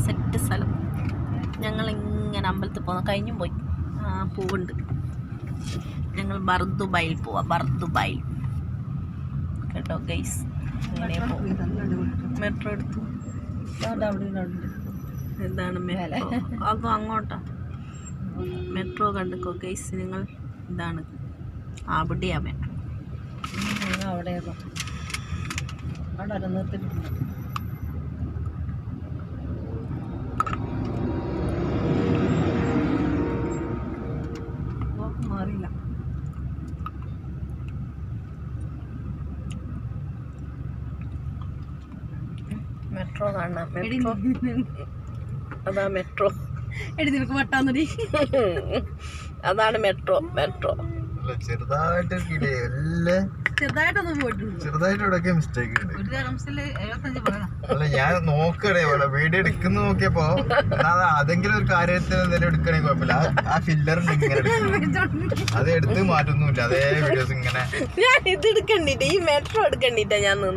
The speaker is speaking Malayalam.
സെറ്റ് സ്ഥലം. ഞങ്ങളിങ്ങനെ അമ്പലത്തിൽ പോകുന്ന കഴിഞ്ഞും പോയി പൂവുണ്ട്. ഞങ്ങൾ ബർദുബായിൽ പോവാം. ബർദുബായിൽ കേട്ടോ ഗൈസ്. ഇങ്ങനെ മെട്രോ എടുത്തു. എന്താണ് മെട്രോ? അതും അങ്ങോട്ടാ മെട്രോ കണ്ടിക്കോ ഗൈസ് നിങ്ങൾ. ഇതാണ് അവിടെയാ മെട്രോ. അവിടെ നിർത്തിയിട്ടുണ്ട്. മാറിയില്ല. മെട്രോ കാണാം. മെട്രോ അതാ മെട്രോ. എടി നിനക്ക് വട്ടാന്നടി. അതാണ് മെട്രോ. മെട്രോ ചെറുതായിട്ടൊന്നും പോയിട്ടുണ്ട്. ചെറുതായിട്ട് മിസ്റ്റേക്ക് ഉണ്ട്. അല്ല ഞാൻ നോക്കണേ വീഡിയോ എടുക്കുന്ന നോക്കിയപ്പോ അതെങ്കിലും ഒരു കാര്യത്തിൽ എന്തെങ്കിലും എടുക്കണേ കുഴപ്പമില്ല. ആ ഫില്ലർ അത് എടുത്ത് മാറ്റൊന്നുമില്ല. അതേ വീഡിയോസ് ഇങ്ങനെ. ഞാൻ ഇത് എടുക്കണ്ടിട്ട് ഈ മെട്രോ എടുക്കണ്ടിട്ടാ ഞാൻ നിന്ന്.